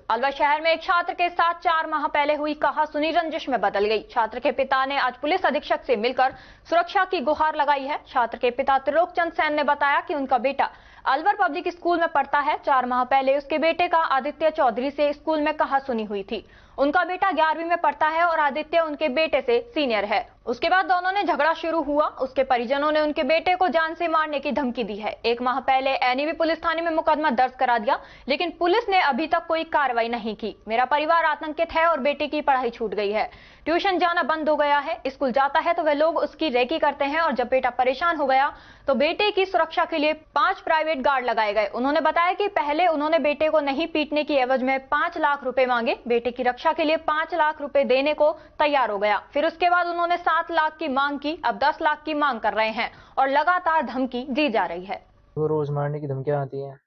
अलवर शहर में एक छात्र के साथ 4 माह पहले हुई कहासुनी रंजिश में बदल गई। छात्र के पिता ने आज पुलिस अधीक्षक से मिलकर सुरक्षा की गुहार लगाई है। छात्र के पिता त्रिलोक चंद सेन ने बताया कि उनका बेटा अलवर पब्लिक स्कूल में पढ़ता है। 4 माह पहले उसके बेटे का आदित्य चौधरी से स्कूल में कहासुनी हुई थी। उनका बेटा 11वीं में पढ़ता है और आदित्य उनके बेटे से सीनियर है। उसके बाद दोनों ने झगड़ा शुरू हुआ। उसके परिजनों ने उनके बेटे को जान से मारने की धमकी दी है। 1 माह पहले एनईवी पुलिस थाने में मुकदमा दर्ज करा दिया, लेकिन पुलिस ने अभी तक कोई कार्रवाई नहीं की। मेरा परिवार आतंकित है और बेटे की पढ़ाई छूट गई है। ट्यूशन जाना बंद हो गया है। स्कूल जाता है तो वे लोग उसकी रेकी करते हैं और जब बेटा परेशान हो गया तो बेटे की सुरक्षा के लिए 5 प्राइवेट गार्ड लगाए गए। उन्होंने बताया कि पहले उन्होंने बेटे को नहीं पीटने की एवज में 5 लाख रुपए मांगे। बेटे की रक्षा के लिए 5 लाख रुपए देने को तैयार हो गया। फिर उसके बाद उन्होंने 7 लाख की मांग की। अब 10 लाख की मांग कर रहे हैं और लगातार धमकी दी जा रही है। वो रोज मारने की धमकियां आती हैं।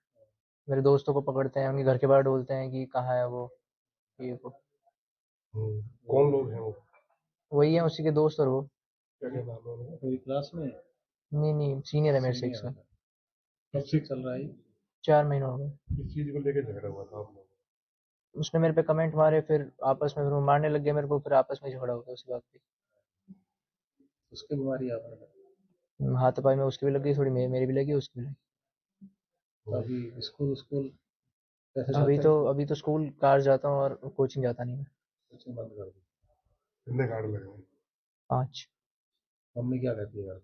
मेरे दोस्तों को पकड़ते हैं, उनके घर के बाहर डोलते हैं कि कहाँ है वो, ये वो। कौन लोग हैं वो? वही है, उसी के दोस्त। और वो क्या क्या नाम है उनका? कोई क्लास में? नहीं, सीनियर है मेरे से। सीनियर है। कब से चल रहा है ये? 4 महीने हो गए। किस चीज को लेकर झगड़ा हुआ था आप लोग? उसने मेरे पे कमेंट मारे, फिर आपस में वो मारने लग गए मेरे को, फिर आपस में झगड़ा हो गया उसी बात पे। उसकी बीमारी आपने? हाथापाई में उसकी भी लग गई थोड़ी, मेरी भी लगी, उसकी भी लगी। तो अभी स्कूल स्कूल कैसे अभी जाते तो हैं? अभी तो स्कूल कार जाता हूँ और कोचिंग जाता नहीं मैं। कोचिंग बंद कर दी। कितने कार्ड लगे हैं? 5। मम्मी क्या कहती है?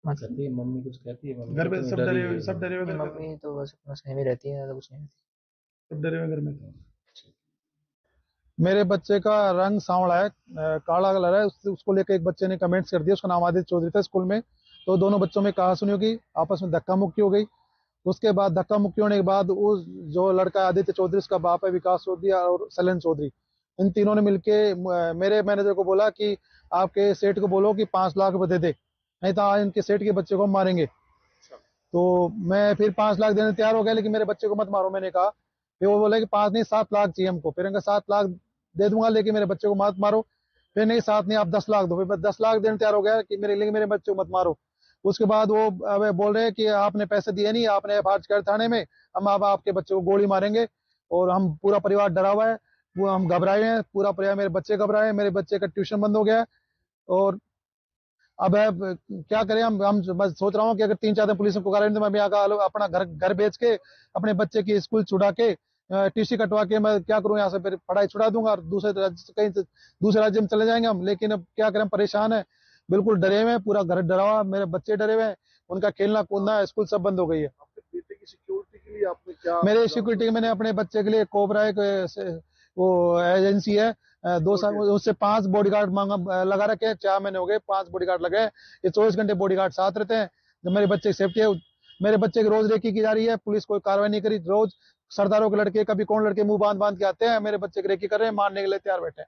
मतलब कहती है मम्मी, कुछ कहती है मम्मी? घर पे सब डरे हुए मेरी मम्मी तो बस अपना सहमी रहती है, ज़्यादा कुछ नहीं रहती। सब डरे हुए घर में। मेरे बच्चे का रंग सांवला है, काला कलर है। उसको लेकर एक बच्चे ने कमेंट्स कर दिया। उसका नाम आदित्य चौधरी था स्कूल में। तो दोनों बच्चों में कहासुनी हो गई, आपस में धक्का मुक्की हो गई। उसके बाद धक्का मुक्की होने के बाद उस जो लड़का आदित्य चौधरी, उसका बाप है विकास चौधरी और सैलन चौधरी, इन तीनों ने मिलके मेरे मैनेजर को बोला कि आपके सेठ को बोलो कि 5 लाख रुपए दे दे, नहीं तो आज इनके सेठ के बच्चे को हम मारेंगे। तो मैं फिर 5 लाख देने तैयार हो गया, लेकिन मेरे बच्चे को मत मारो, मैंने कहा। फिर वो बोला कि 5 नहीं 7 लाख चाहिए हमको। फिर इनका 7 लाख दे दूंगा, लेकिन मेरे बच्चे को मत मारो। फिर नहीं 7 नहीं, आप 10 लाख दो। फिर मैं 10 लाख देने तैयार हो गया कि मेरे बच्चे को मत मारो। उसके बाद वो अब बोल रहे हैं कि आपने पैसे दिए नहीं, आपने एफआईआर कर थाने में, हम अब आपके बच्चे को गोली मारेंगे। और हम पूरा परिवार डरा हुआ है, वो हम घबराए हैं, पूरा परिवार, मेरे बच्चे घबराए हैं। मेरे बच्चे का ट्यूशन बंद हो गया है। और अब क्या करें हम बस सोच रहा हूँ कि अगर 3-4 दिन पुलिस को कारण, तो मैं भी अपना घर बेच के अपने बच्चे की स्कूल छुड़ा के टीसी कटवा के मैं क्या करूँ, यहाँ से फिर पढ़ाई छुड़ा दूंगा और दूसरे राज्य में चले जाएंगे हम। लेकिन अब क्या करें, परेशान है, बिल्कुल डरे हुए हैं, पूरा घर डरा हुआ, मेरे बच्चे डरे हुए हैं, उनका खेलना कूदना स्कूल सब बंद हो गई है। आपके बेटे की सिक्योरिटी के लिए आपने क्या? मेरे सिक्योरिटी मैंने अपने बच्चे के लिए कोबरा एक वो एजेंसी है, 2 साल उससे 5 बॉडीगार्ड मांगा लगा रखे हैं। 4 महीने हो गए, 5 बॉडीगार्ड लगे हैं। ये 24 घंटे बॉडीगार्ड साथ रहते हैं। जब मेरे बच्चे की सेफ्टी है, मेरे बच्चे की रोज रेकी की जा रही है, पुलिस कोई कार्रवाई नहीं करी। रोज सरदारों के लड़के, कभी कौन लड़के मुंह बांध के आते हैं, मेरे बच्चे की रेकी कर रहे हैं, मारने के लिए तैयार बैठे हैं।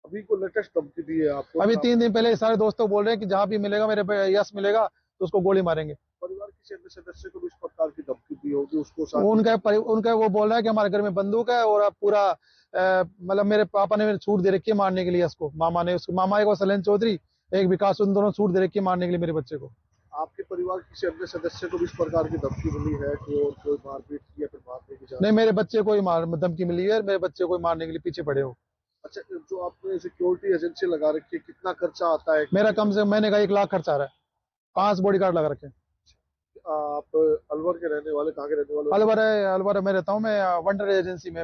अभी को लेटेस्ट धमकी दी है आपको? अभी 3 दिन पहले सारे दोस्तों बोल रहे हैं कि जहां भी मिलेगा मेरे यश मिलेगा तो उसको गोली मारेंगे। परिवार किसी अन्य सदस्य को भी इस प्रकार की धमकी दी होगी उसको? उनका वो बोल रहा है कि हमारे घर में बंदूक है और अब पूरा मतलब मेरे पापा ने मेरे छूट दे रखी है मारने के लिए इसको। मामा ने, उसके मामा एक सैलन चौधरी, एक विकास, उन दोनों छूट दे रखी है मारने के लिए मेरे बच्चे को। आपके परिवार किसी अन्य सदस्य को भी इस प्रकार की धमकी मिली है कि और कोई मारपीट की या फिर मारने की जा? नहीं, मेरे बच्चे को ही धमकी मिली है, मेरे बच्चे को मारने के लिए पीछे पड़े हो। अच्छा, जो आपने सिक्योरिटी एजेंसी लगा रखी है, कितना खर्चा आता है? मेरा कम से कम महीने का 1 लाख खर्चा आ रहा है। 5 बॉडीगार्ड लगा रखे हैं। आप अलवर के रहने वाले, कहाँ के रहने वाले? अलवर में रहता हूँ मैं, वंडर एजेंसी में।